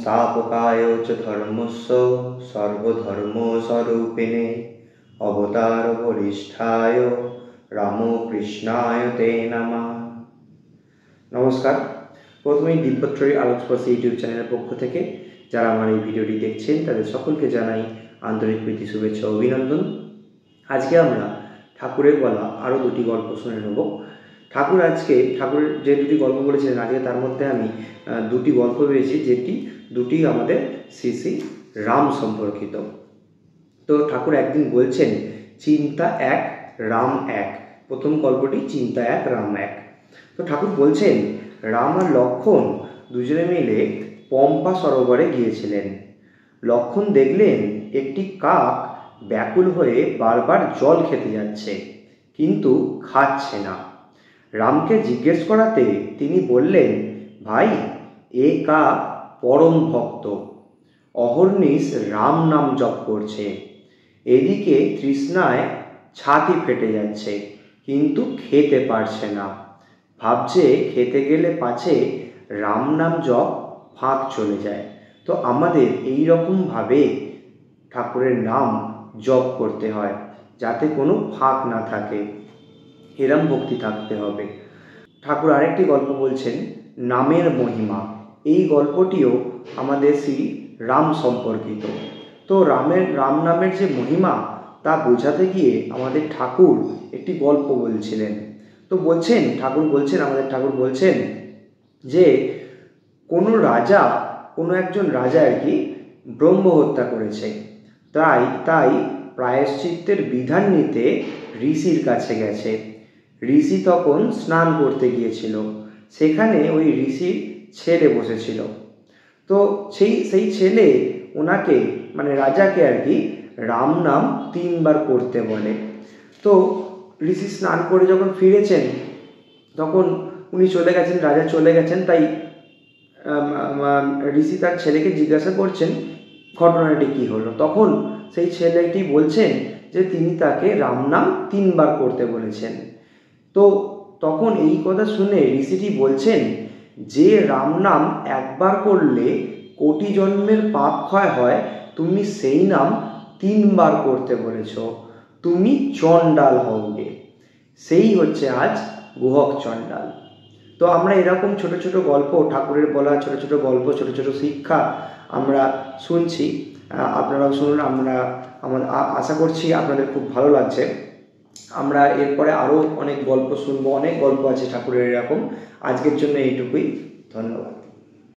संस्थापकाय च धर्मस्य सर्वधर्मस्वरूपिणे अवतार वरिष्ठाय रामकृष्णाय ते नमः। नमस्कार। प्रथमेই দিব্যত্রয়ী আলোকস্পর্শ ইউটিউব চ্যানেলের পক্ষ থেকে যারা আমার এই ভিডিওটি দেখছেন তাদের সকলকে জানাই আন্তরিক প্রীতি, শুভেচ্ছা, অভিনন্দন। আজকে আমরা ঠাকুরের বলা আরও দুটি গল্প শুনে নেব। ঠাকুরের যে দুটি গল্প বলেছিলেন আজকে তার মধ্যে আমি দুটি গল্প পেয়েছি, যেটি দুটি আমাদের শ্রী শ্রী রাম সম্পর্কিত। তো ঠাকুর একদিন বলছেন চিন্তা এক রাম এক। প্রথম গল্পটি চিন্তা এক রাম এক। তো ঠাকুর বলছেন রাম আর লক্ষ্মণ দুজনে মিলে পম্পা সরোবরে গিয়েছিলেন। লক্ষ্মণ দেখলেন একটি কাক ব্যাকুল হয়ে বারবার জল খেতে যাচ্ছে, কিন্তু খাচ্ছে না। রামকে জিজ্ঞেস করাতে তিনি বললেন, ভাই, এ কাক পরম ভক্ত, অহর্নিশ রাম নাম জপ করছে। এদিকে তৃষ্ণায় ছাতি ফেটে যাচ্ছে, কিন্তু খেতে পারছে না। ভাবছে খেতে গেলে পাছে রাম নাম জপ ফাঁক চলে যায়। তো আমাদের এই রকমভাবে ঠাকুরের নাম জপ করতে হয়, যাতে কোনো ফাঁক না থাকে, এরম ভক্তি থাকতে হবে। ঠাকুর আরেকটি গল্প বলছেন নামের মহিমা। এই গল্পটিও আমাদের শ্রী রাম সম্পর্কিত। তো রাম নামের যে মহিমা তা বোঝাতে গিয়ে আমাদের ঠাকুর একটি গল্প বলছিলেন। তো আমাদের ঠাকুর বলছেন যে কোনো একজন রাজা আর কি ব্রহ্ম হত্যা করেছে। তাই প্রায়শ্চিত্তের বিধান নিতে ঋষির কাছে গেছে। ঋষি তখন স্নান করতে গিয়েছিল। সেখানে ওই ঋষির ছেলে বসেছিল। তো সেই ছেলে ওনাকে রাজাকে আর কি রাম নাম 3 বার করতে বলে। তো ঋষি স্নান করে যখন ফিরেছেন তখন উনি চলে গেছেন, রাজা চলে গেছেন। তাই ঋষি তার ছেলেকে জিজ্ঞাসা করছেন ঘটনাটি কী হলো। তখন সেই ছেলেটি বলছেন যে তিনি তাকে রাম নাম 3 বার করতে বলেছেন। তো তখন এই কথা শুনে ঋষিটি বলছেন যে রাম নাম একবার করলে কোটি জন্মের পাপ ক্ষয় হয়, তুমি সেই নাম 3 বার করতে বলেছ, তুমি চণ্ডাল হওগে। সেই হচ্ছে আজ গুহক চণ্ডাল। তো আমরা এরকম ছোট ছোট গল্প, ঠাকুরের বলা ছোট ছোট গল্প, ছোট ছোট শিক্ষা আমরা শুনছি। আপনারাও শুনুন। আশা করছি আপনাদের খুব ভালো লাগছে। আমরা এরপরে আরও অনেক গল্প শুনবো, অনেক গল্প আছে ঠাকুরের এরকম। আজকের জন্য এইটুকুই। ধন্যবাদ।